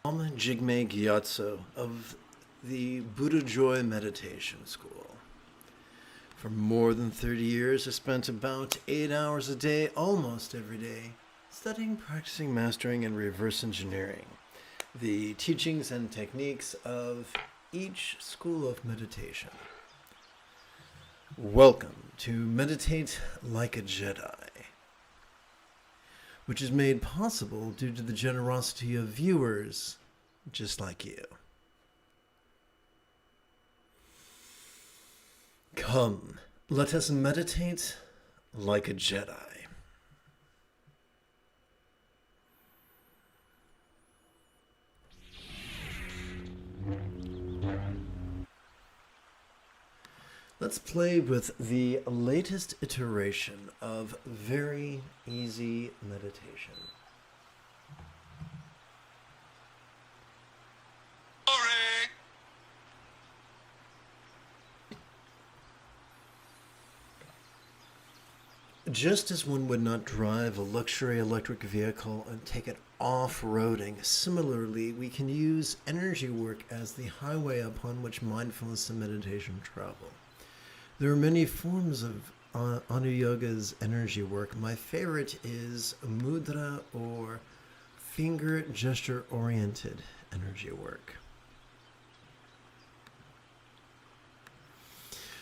I'm Jigme Gyatso of the Buddha Joy Meditation School. For more than 30 years, I spent about 8 hours a day, almost every day, studying, practicing, mastering, and reverse engineering the teachings and techniques of each school of meditation. Welcome to Meditate Like a Jedi, which is made possible due to the generosity of viewers just like you. Come, let us meditate like a Jedi. Let's play with the latest iteration of very easy meditation. Just as one would not drive a luxury electric vehicle and take it off-roading, similarly, we can use energy work as the highway upon which mindfulness and meditation travel. There are many forms of Yoga's energy work. My favorite is mudra or finger gesture-oriented energy work.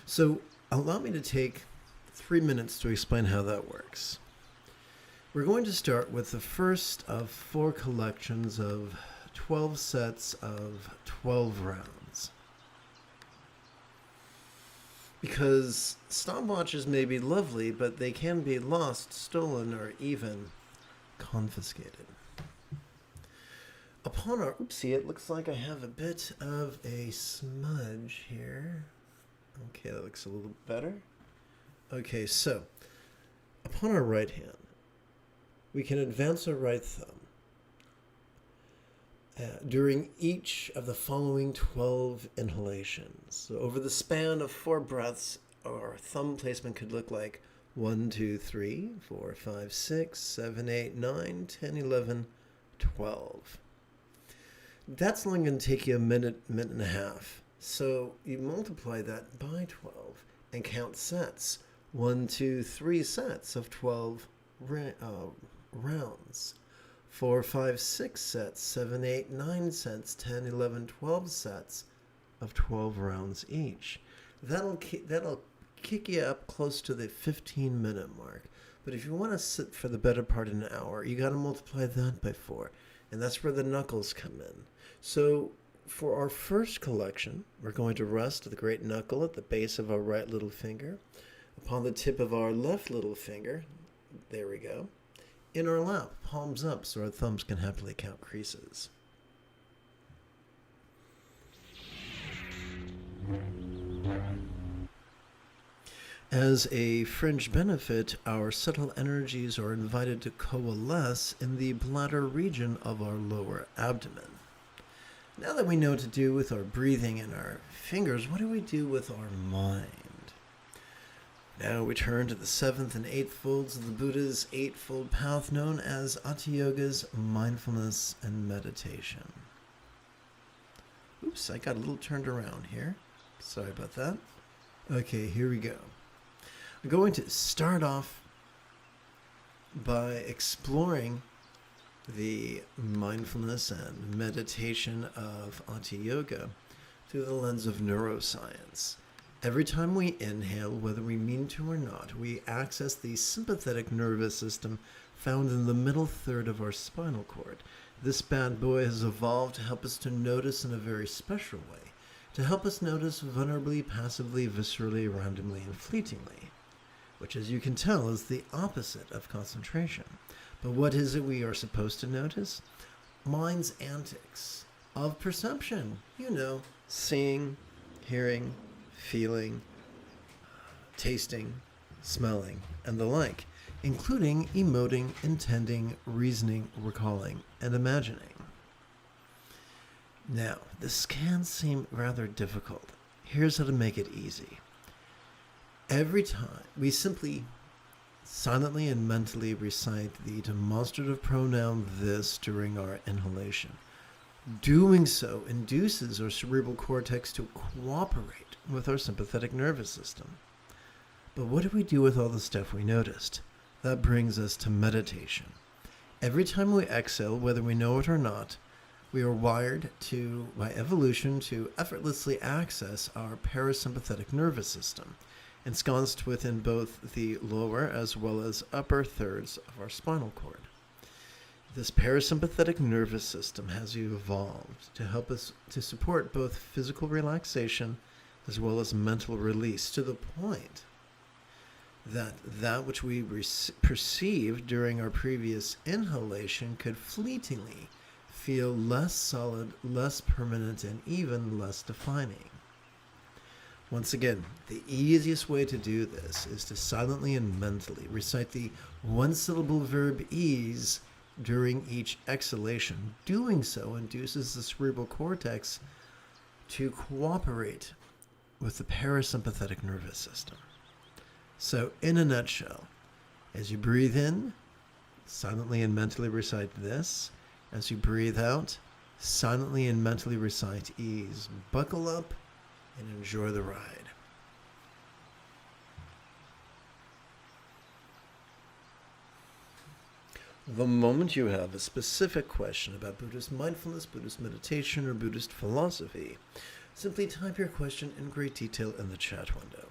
So allow me to take 3 minutes to explain how that works. We're going to start with the first of 4 collections of 12 sets of 12 rounds. Because stopwatches may be lovely, but they can be lost, stolen, or even confiscated. Upon our... Oopsie, it looks like I have a bit of a smudge here. Okay, that looks a little better. Okay, so, upon our right hand, we can advance our right thumb during each of the following 12 inhalations. So over the span of 4 breaths, our thumb placement could look like 1, 2, 3, 4, 5, 6, 7, 8, 9, 10, 11, 12. That's only going to take you a minute and a half. So you multiply that by 12 and count sets. 1, 2, 3 sets of 12 rounds. 4, 5, 6 sets, 7, 8, 9 sets, 10, 11, 12 sets of 12 rounds each. That'll kick you up close to the 15-minute mark. But if you want to sit for the better part of an hour, you got to multiply that by 4. And that's where the knuckles come in. So for our first collection, we're going to rest the great knuckle at the base of our right little finger, upon the tip of our left little finger, there we go, in our lap, palms up so our thumbs can happily count creases. As a fringe benefit, our subtle energies are invited to coalesce in the bladder region of our lower abdomen. Now that we know what to do with our breathing and our fingers, what do we do with our mind? Now we turn to the 7th and 8th folds of the Buddha's Eightfold Path, known as Hatha Yoga's mindfulness and meditation. Oops, I got a little turned around here. Sorry about that. Okay, here we go. I'm going to start off by exploring the mindfulness and meditation of Hatha Yoga through the lens of neuroscience. Every time we inhale, whether we mean to or not, we access the sympathetic nervous system found in the middle third of our spinal cord. This bad boy has evolved to help us to notice in a very special way, to help us notice vulnerably, passively, viscerally, randomly, and fleetingly, which, as you can tell, is the opposite of concentration. But what is it we are supposed to notice? Mind's antics of perception. You know, seeing, hearing, feeling, tasting, smelling, and the like, including emoting, intending, reasoning, recalling, and imagining. Now, this can seem rather difficult. Here's how to make it easy. Every time we simply silently and mentally recite the demonstrative pronoun this during our inhalation. Doing so induces our cerebral cortex to cooperate with our sympathetic nervous system. But what do we do with all the stuff we noticed? That brings us to meditation. Every time we exhale, whether we know it or not, we are wired to, by evolution, to effortlessly access our parasympathetic nervous system, ensconced within both the lower as well as upper thirds of our spinal cord. This parasympathetic nervous system has evolved to help us to support both physical relaxation as well as mental release, to the point that which we perceived during our previous inhalation could fleetingly feel less solid, less permanent, and even less defining. Once again, the easiest way to do this is to silently and mentally recite the one-syllable verb ease during each exhalation. Doing so induces the cerebral cortex to cooperate with the parasympathetic nervous system. So, in a nutshell, as you breathe in, silently and mentally recite this. As you breathe out, silently and mentally recite ease. Buckle up and enjoy the ride. The moment you have a specific question about Buddhist mindfulness, Buddhist meditation, or Buddhist philosophy, simply type your question in great detail in the chat window.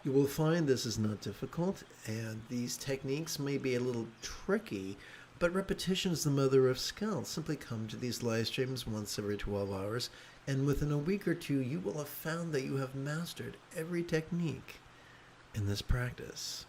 You will find this is not difficult, and these techniques may be a little tricky, but repetition is the mother of skill. Simply come to these live streams once every 12 hours, and within a week or two, you will have found that you have mastered every technique in this practice.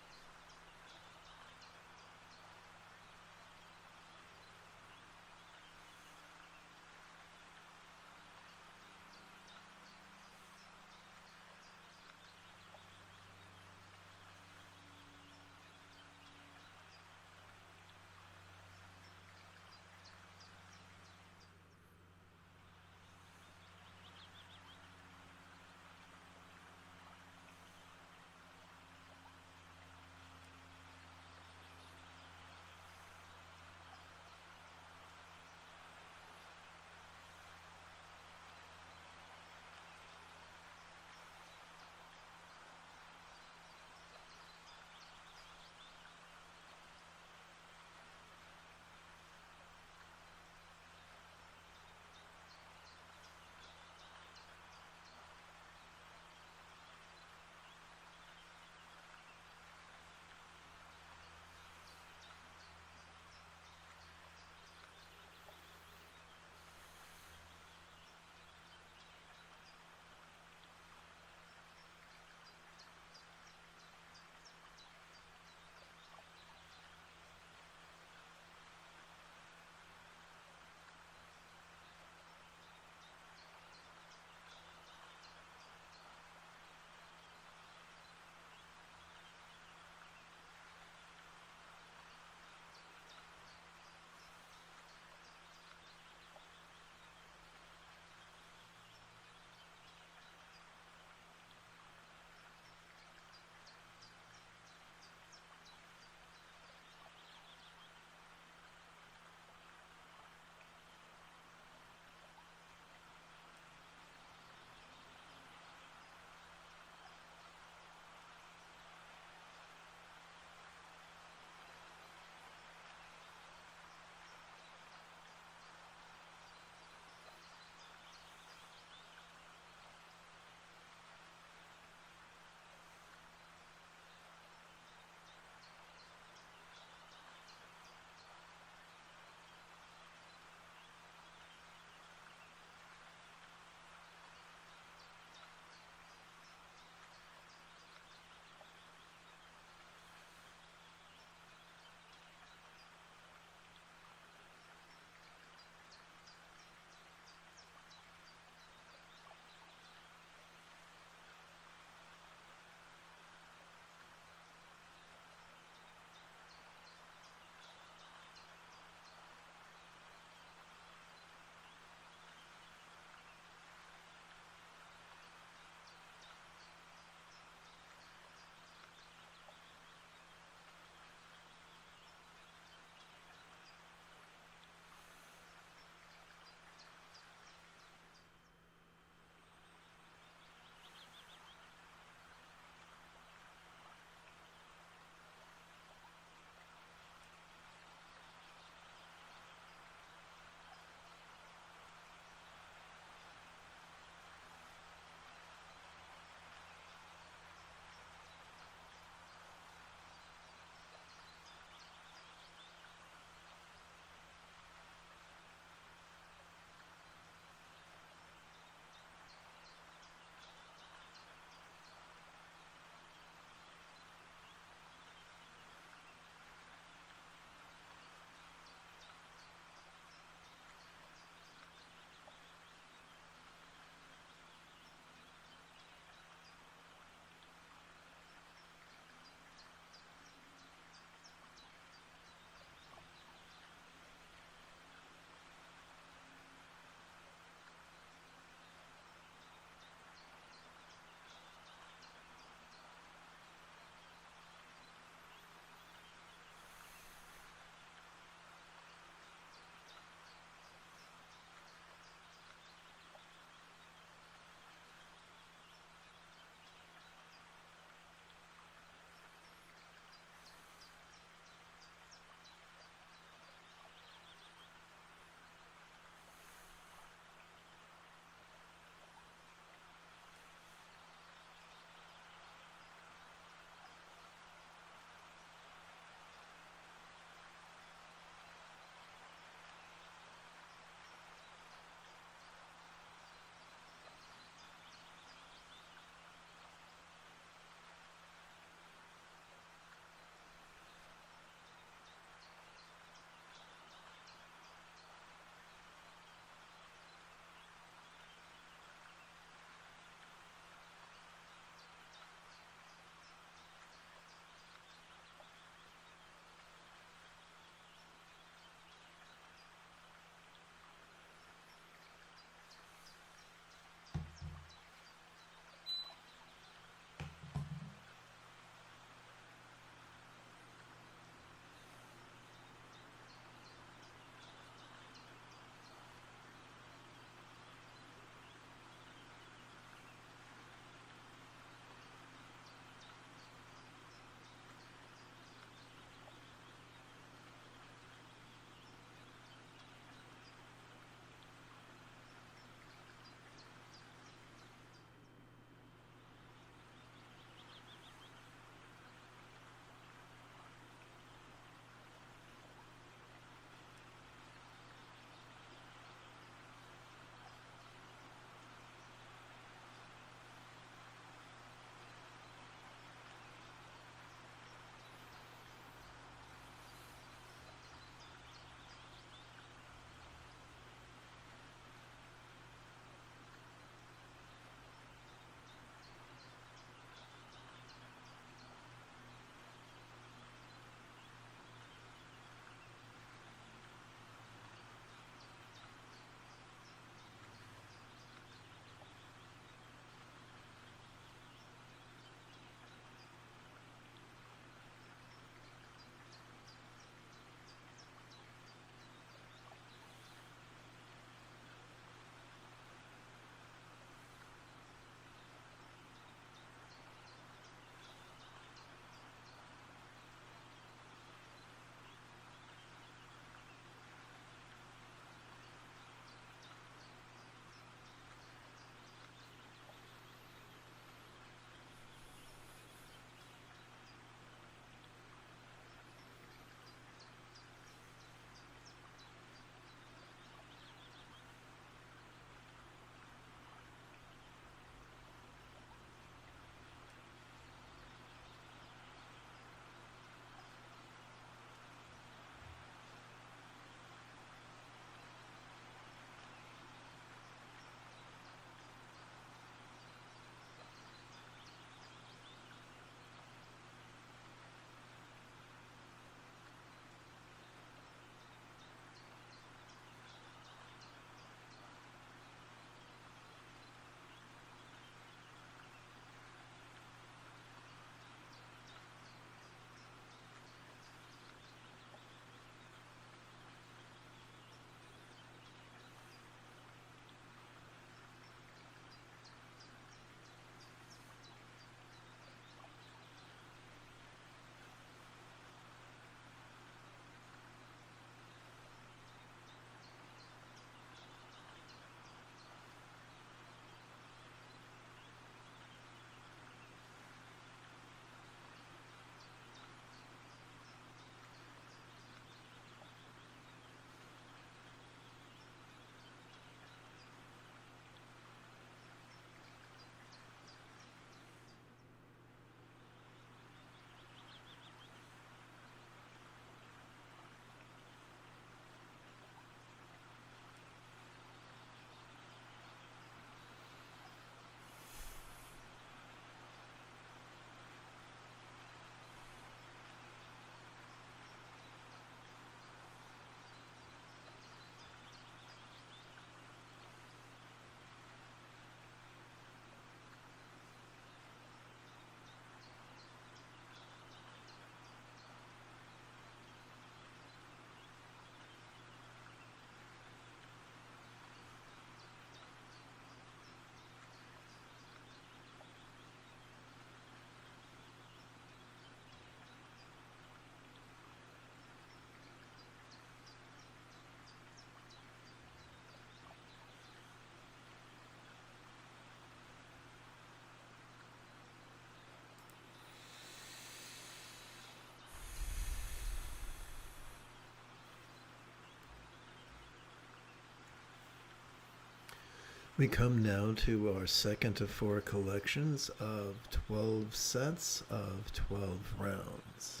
We come now to our second of 4 collections of 12 sets of 12 rounds.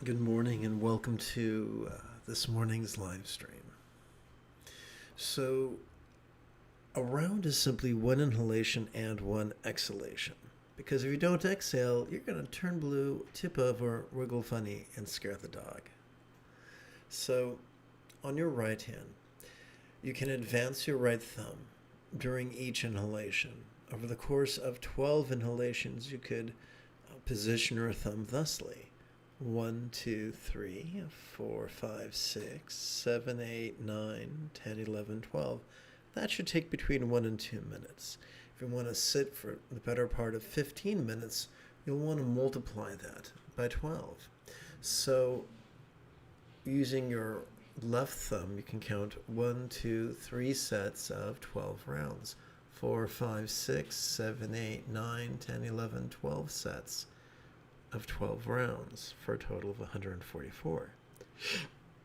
Good morning and welcome to this morning's live stream. So, a round is simply one inhalation and one exhalation. Because if you don't exhale, you're going to turn blue, tip over, wiggle funny, and scare the dog. So, on your right hand, you can advance your right thumb during each inhalation. Over the course of 12 inhalations, you could position your thumb thusly. 1, 2, 3, 4, 5, 6, 7, 8, 9, 10, 11, 12. That should take between 1 and 2 minutes. If you want to sit for the better part of 15 minutes, you'll want to multiply that by 12. So, using your left thumb, you can count 1, 2, 3 sets of 12 rounds. 4, 5, 6, 7, 8, 9, 10, 11, 12 sets of 12 rounds for a total of 144.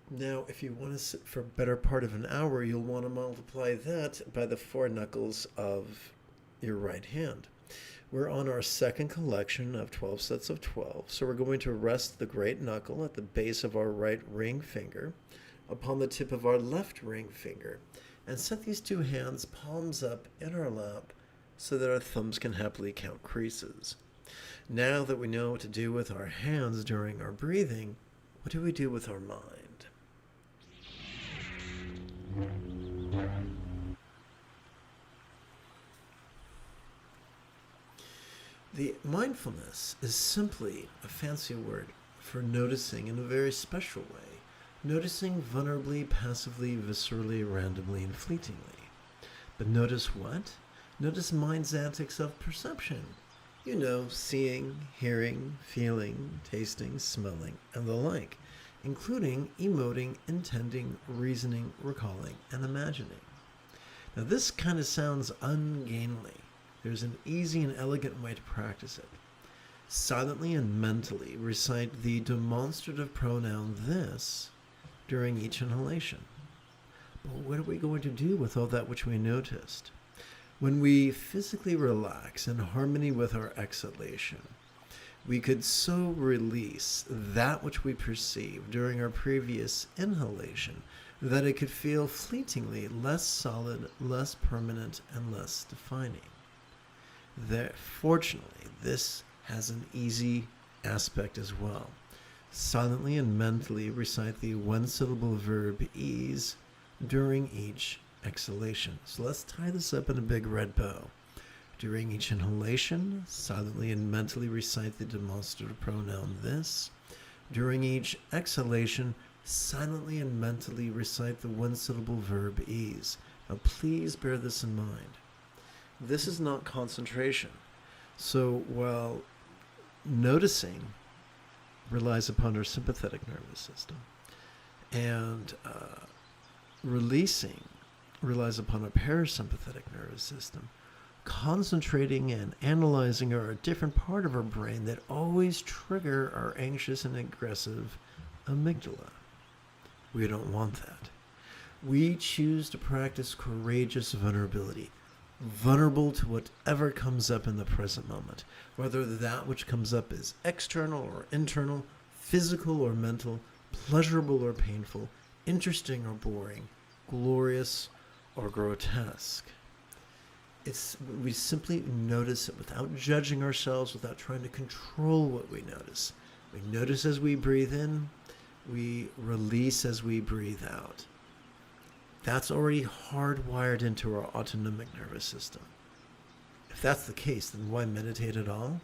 Now, if you want to sit for a better part of an hour, you'll want to multiply that by the 4 knuckles of your right hand. We're on our second collection of 12 sets of 12, so we're going to rest the great knuckle at the base of our right ring finger upon the tip of our left ring finger, and set these 2 hands palms up in our lap so that our thumbs can happily count creases. Now that we know what to do with our hands during our breathing, what do we do with our mind? The mindfulness is simply a fancy word for noticing in a very special way. Noticing vulnerably, passively, viscerally, randomly, and fleetingly. But notice what? Notice mind's antics of perception. You know, seeing, hearing, feeling, tasting, smelling, and the like, including emoting, intending, reasoning, recalling, and imagining. Now this kind of sounds ungainly. There's an easy and elegant way to practice it. Silently and mentally recite the demonstrative pronoun this during each inhalation. But what are we going to do with all that which we noticed? When we physically relax in harmony with our exhalation, we could so release that which we perceived during our previous inhalation that it could feel fleetingly less solid, less permanent, and less defining. Fortunately, this has an easy aspect as well. Silently and mentally recite the one-syllable verb ease during each exhalation. So let's tie this up in a big red bow. During each inhalation, silently and mentally recite the demonstrative pronoun this. During each exhalation, silently and mentally recite the one-syllable verb ease. Now please bear this in mind. This is not concentration. So while noticing relies upon our sympathetic nervous system, and releasing relies upon our parasympathetic nervous system, concentrating and analyzing are a different part of our brain that always trigger our anxious and aggressive amygdala. We don't want that. We choose to practice courageous vulnerability, vulnerable to whatever comes up in the present moment, whether that which comes up is external or internal, physical or mental, pleasurable or painful, interesting or boring, glorious or grotesque. We simply notice it without judging ourselves, without trying to control what we notice. We notice as we breathe in, we release as we breathe out. That's already hardwired into our autonomic nervous system. If that's the case, then why meditate at all?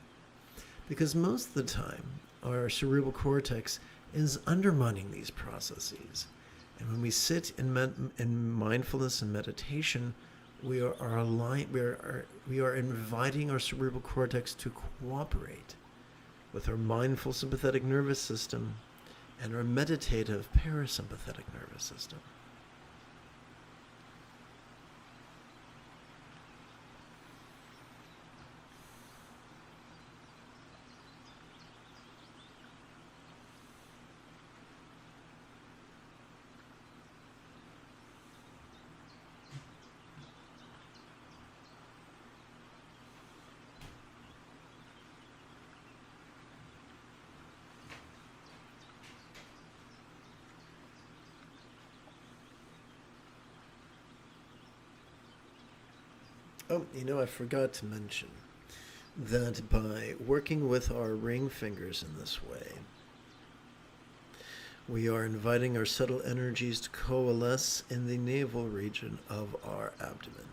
Because most of the time, our cerebral cortex is undermining these processes. And when we sit in mindfulness and meditation, we are inviting our cerebral cortex to cooperate with our mindful sympathetic nervous system and our meditative parasympathetic nervous system. Oh, I forgot to mention that by working with our ring fingers in this way, we are inviting our subtle energies to coalesce in the navel region of our abdomen.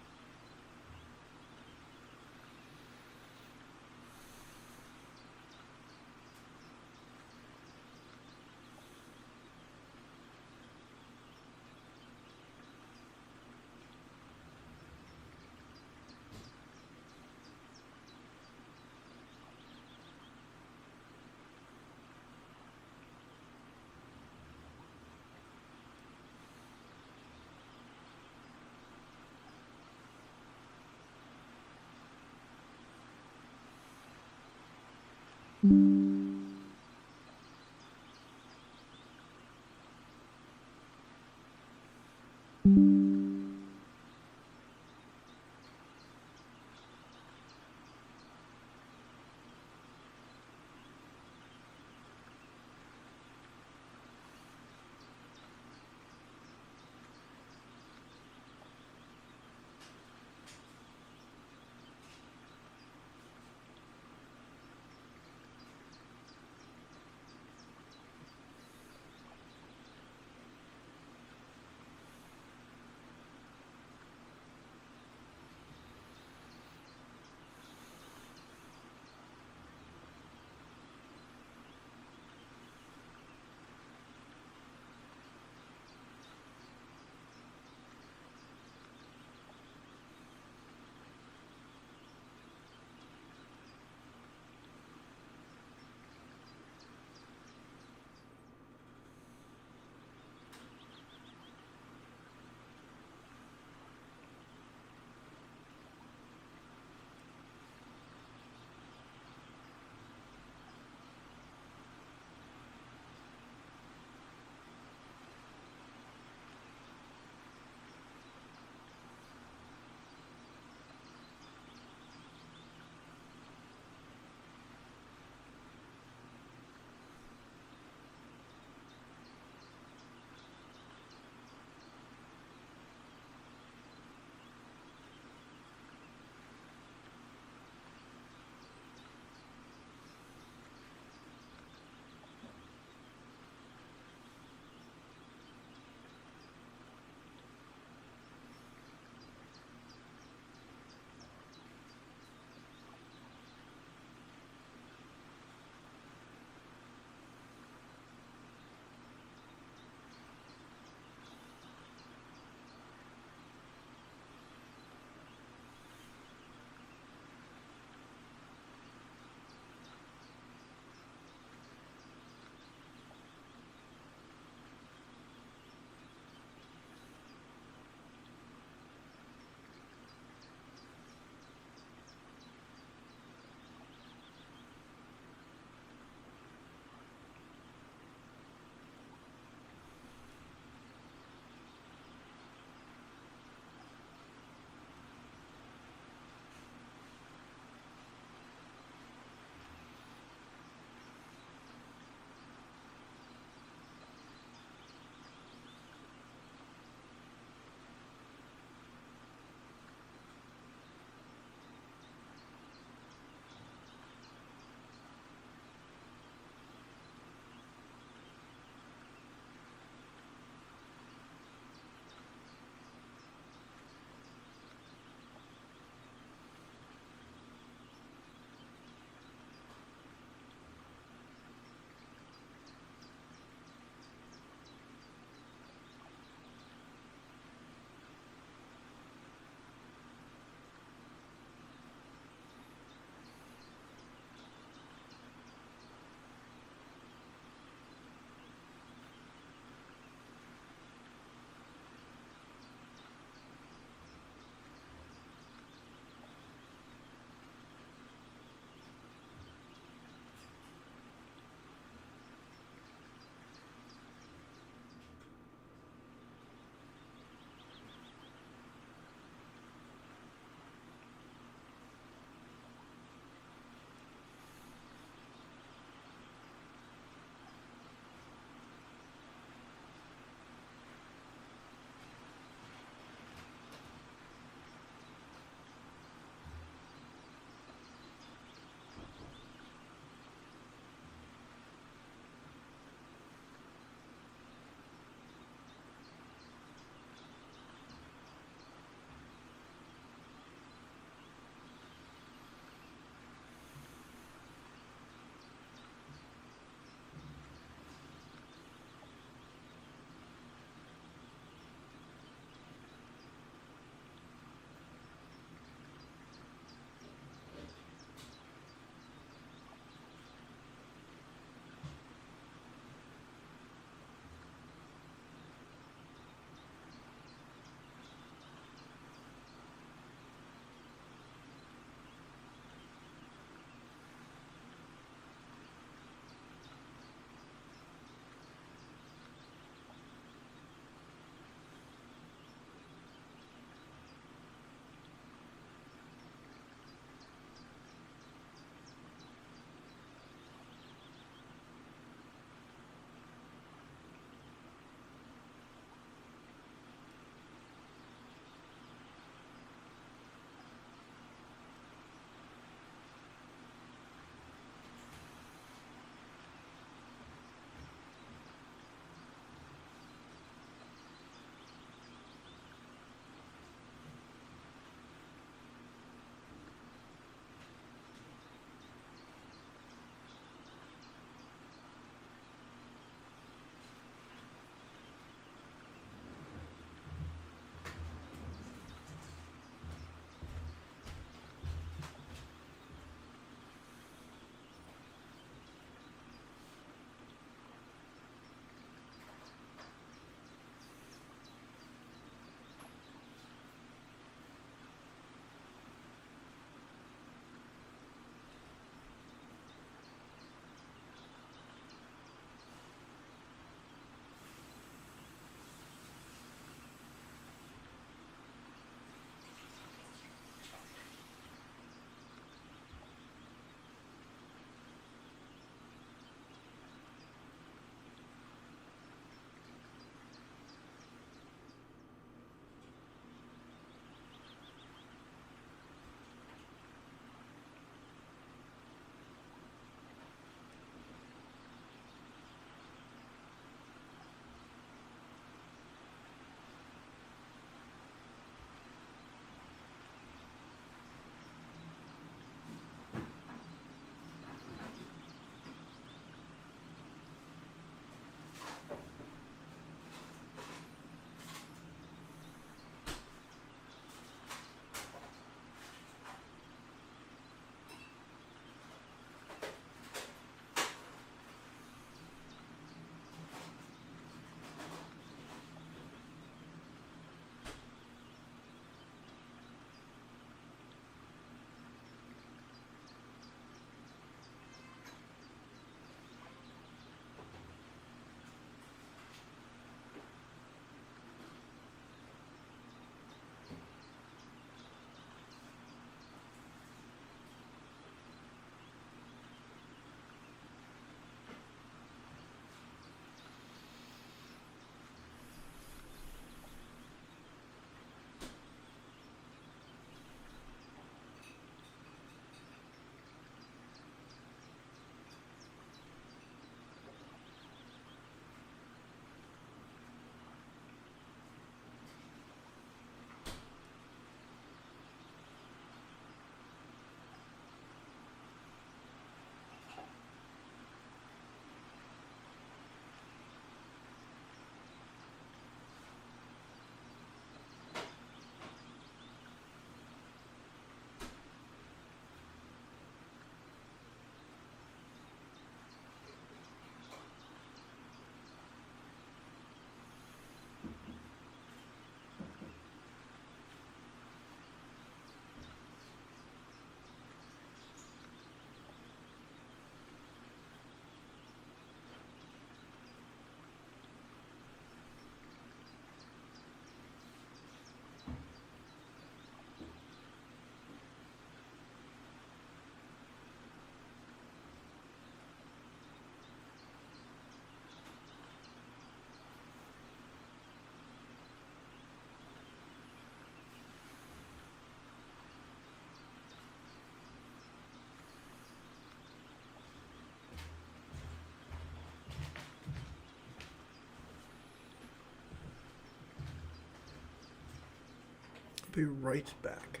Be right back.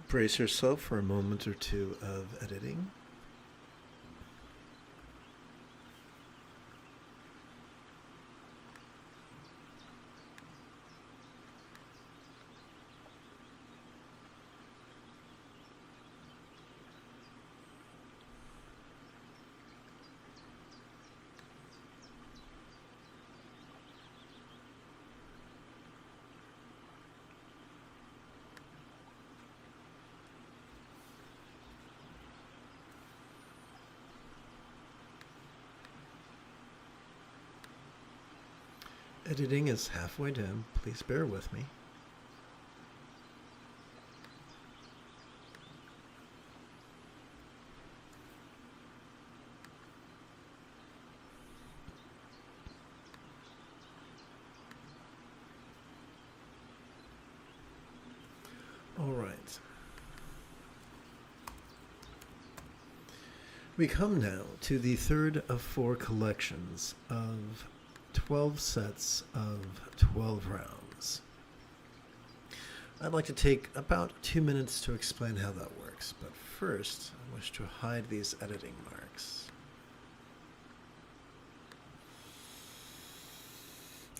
Brace yourself for a moment or two of editing. Editing is halfway done. Please bear with me. All right. We come now to the third of 4 collections of 12 sets of 12 rounds. I'd like to take about 2 minutes to explain how that works, but first I wish to hide these editing marks.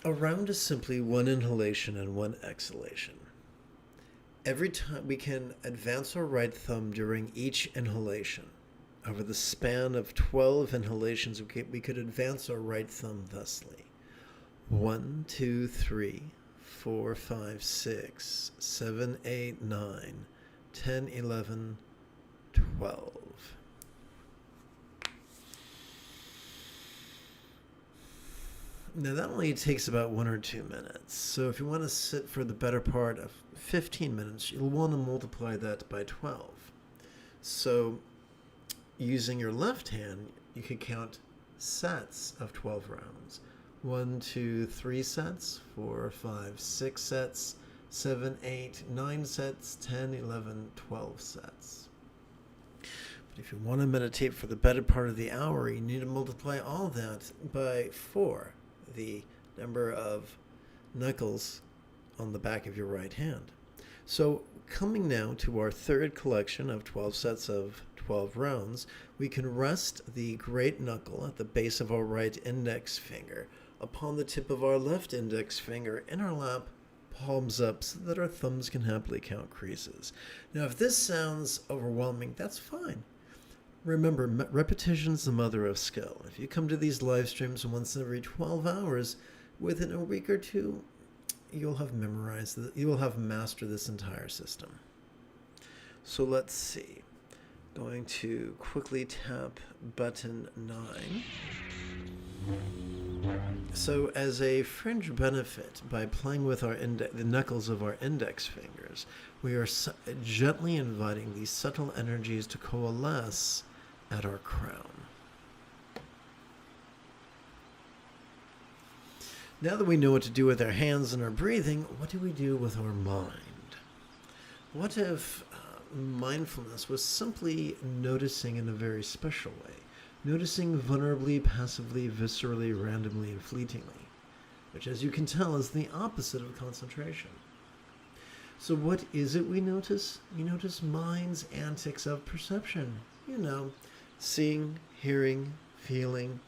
A round is simply 1 inhalation and 1 exhalation. Every time we can advance our right thumb during each inhalation. Over the span of 12 inhalations, we could advance our right thumb thusly. 1, 2, 3, 4, 5, 6, 7, 8, 9, 10, 11, 12. Now that only takes about 1 or 2 minutes. So if you want to sit for the better part of 15 minutes, you'll want to multiply that by 12. So using your left hand, you could count sets of 12 rounds. 1, 2, 3 sets, 4, 5, 6 sets, 7, 8, 9 sets, 10, 11, 12 sets. But if you want to meditate for the better part of the hour, you need to multiply all that by 4, the number of knuckles on the back of your right hand. So coming now to our third collection of 12 sets of 12 rounds, we can rest the great knuckle at the base of our right index finger upon the tip of our left index finger in our lap, palms up, so that our thumbs can happily count creases. Now, if this sounds overwhelming, that's fine. Remember, repetition is the mother of skill. If you come to these live streams once every 12 hours, within a week or two, you'll have mastered this entire system. So let's see. Going to quickly tap button 9. So as a fringe benefit, by playing with the knuckles of our index fingers, we are gently inviting these subtle energies to coalesce at our crown. Now that we know what to do with our hands and our breathing, what do we do with our mind? What if mindfulness was simply noticing in a very special way? Noticing vulnerably, passively, viscerally, randomly, and fleetingly, which, as you can tell, is the opposite of concentration. So what is it we notice? We notice mind's antics of perception. Seeing, hearing, feeling,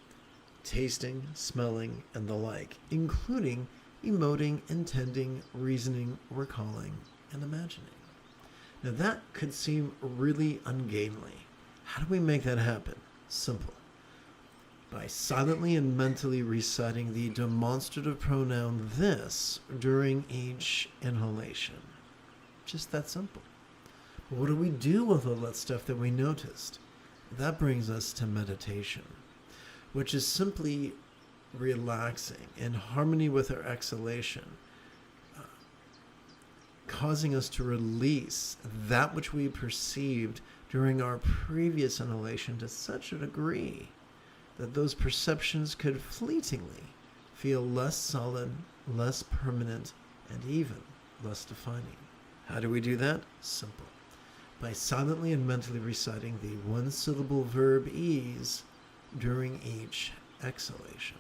tasting, smelling, and the like, including emoting, intending, reasoning, recalling, and imagining. Now that could seem really ungainly. How do we make that happen? Simple. By silently and mentally reciting the demonstrative pronoun this during each inhalation. Just that simple. But what do we do with all that stuff that we noticed? That brings us to meditation, which is simply relaxing in harmony with our exhalation, causing us to release that which we perceived during our previous inhalation to such a degree that those perceptions could fleetingly feel less solid, less permanent, and even less defining. How do we do that? Simple. By silently and mentally reciting the one-syllable verb ease during each exhalation.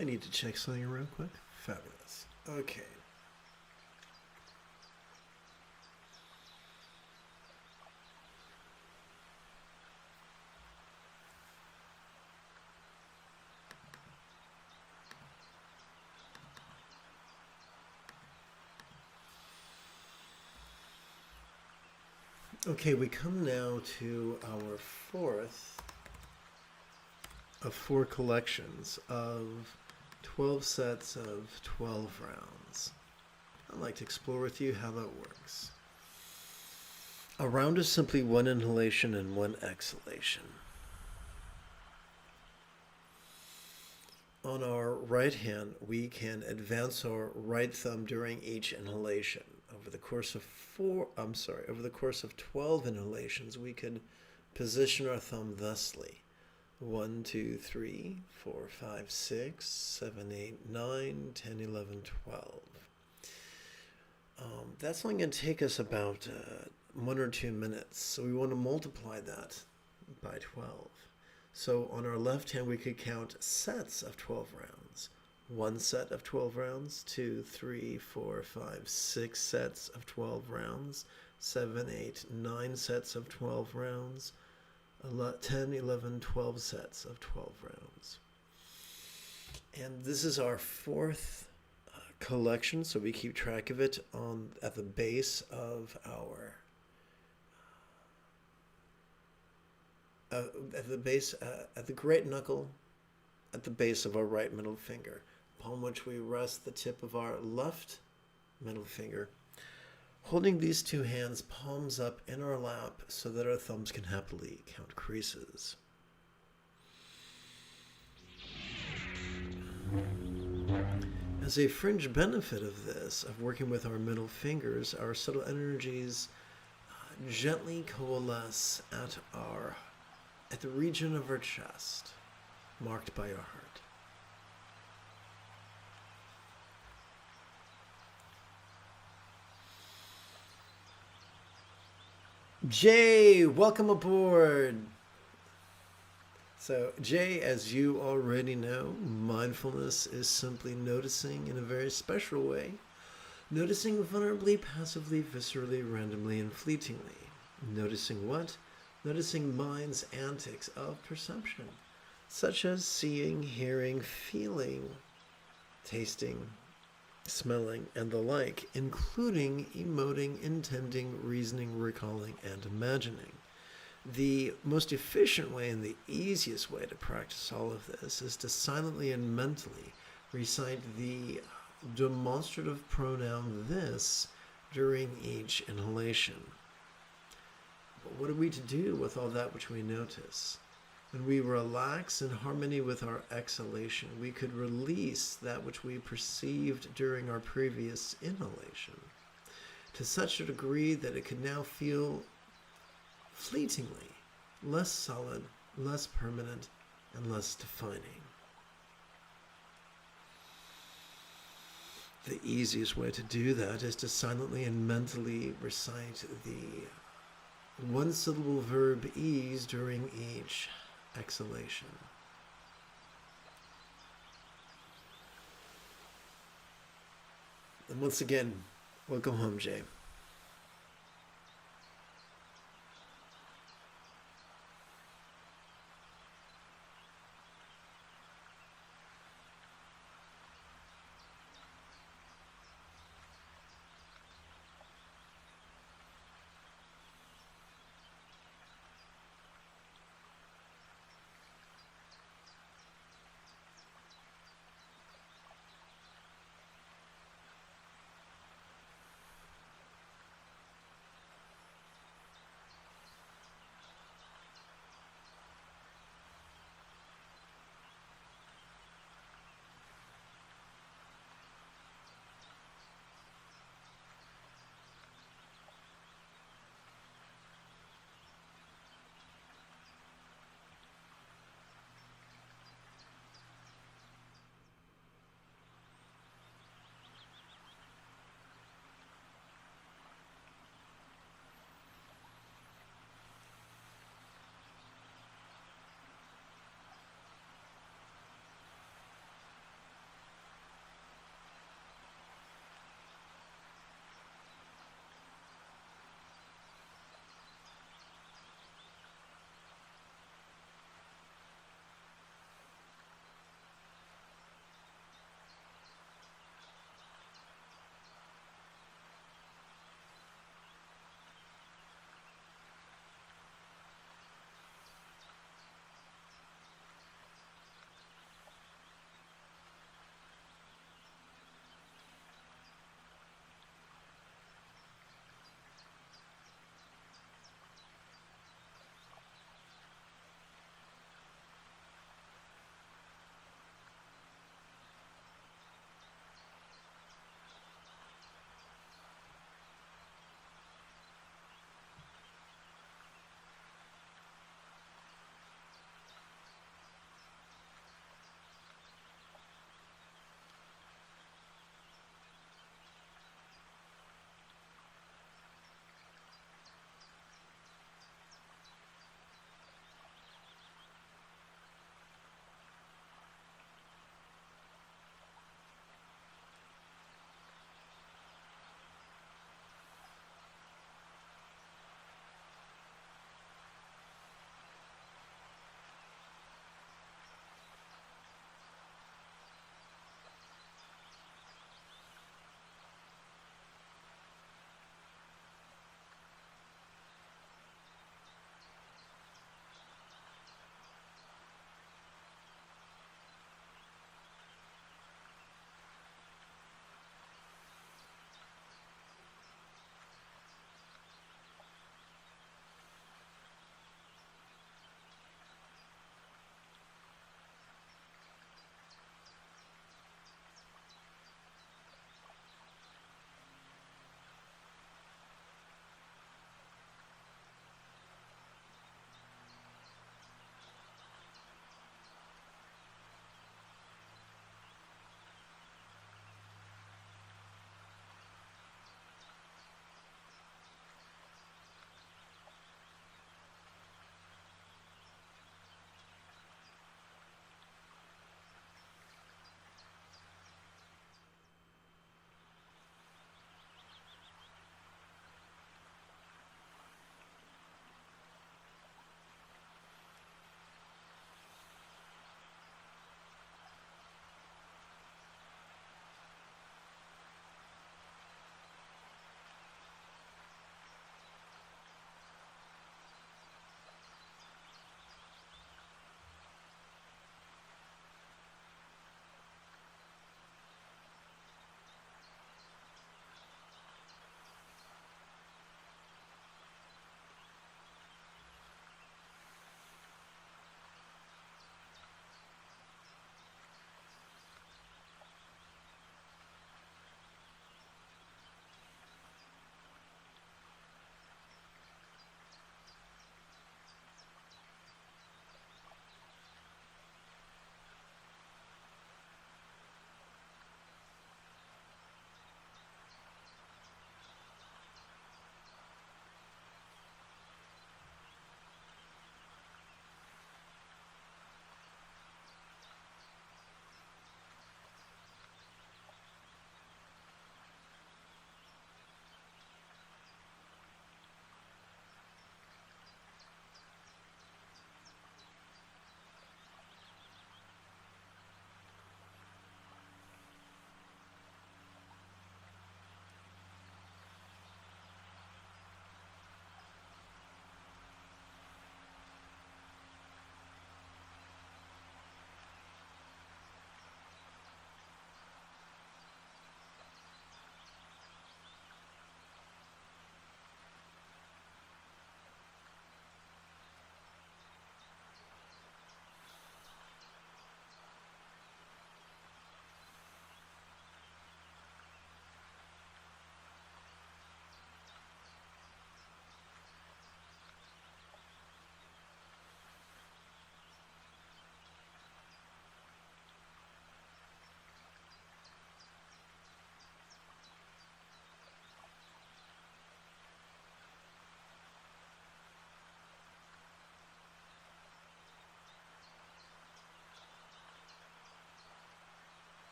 I need to check something real quick. Fabulous. Okay. Okay, we come now to our fourth of 4 collections of 12 sets of 12 rounds. I'd like to explore with you how that works. A round is simply 1 inhalation and 1 exhalation. On our right hand, we can advance our right thumb during each inhalation. Over the course of 12 inhalations, we could position our thumb thusly. 1, 2, 3, 4, 5, 6, 7, 8, 9, 10, 11, 12. That's only going to take us about 1 or 2 minutes. So we want to multiply that by 12. So on our left hand, we could count sets of 12 rounds. 1 set of 12 rounds, 2, 3, 4, 5, 6 sets of 12 rounds, 7, 8, 9 sets of 12 rounds, 10, 11, 12 sets of 12 rounds. And this is our 4th collection, so we keep track of it at the base of our at the great knuckle, at the base of our right middle finger, upon which we rest the tip of our left middle finger, holding these 2 hands palms up in our lap so that our thumbs can happily count creases. As a fringe benefit of this, of working with our middle fingers, our subtle energies gently coalesce at the region of our chest, marked by our heart. Jay, welcome aboard. So, Jay, as you already know, mindfulness is simply noticing in a very special way, noticing vulnerably, passively, viscerally, randomly, and fleetingly. Noticing what? Noticing mind's antics of perception, such as seeing, hearing, feeling, tasting, smelling, and the like, including emoting, intending, reasoning, recalling, and imagining. The most efficient way and the easiest way to practice all of this is to silently and mentally recite the demonstrative pronoun this during each inhalation. But what are we to do with all that which we notice? When we relax in harmony with our exhalation, we could release that which we perceived during our previous inhalation to such a degree that it could now feel fleetingly less solid, less permanent, and less defining. The easiest way to do that is to silently and mentally recite the 1-syllable verb ease during each exhalation. And once again, welcome home, Jay.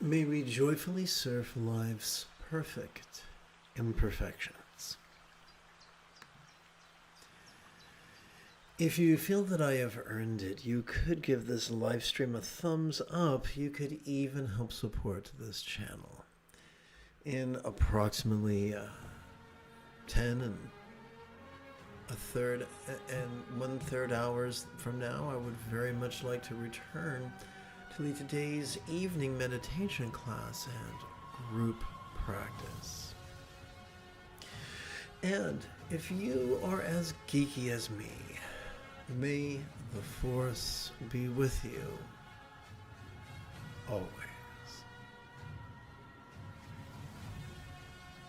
May we joyfully surf life's perfect imperfections. If you feel that I have earned it, you could give this live stream a thumbs up. You could even help support this channel. In approximately 10 and a third and 1/3 hours from now, I would very much like to return to today's evening meditation class and group practice. And if you are as geeky as me, may the Force be with you always.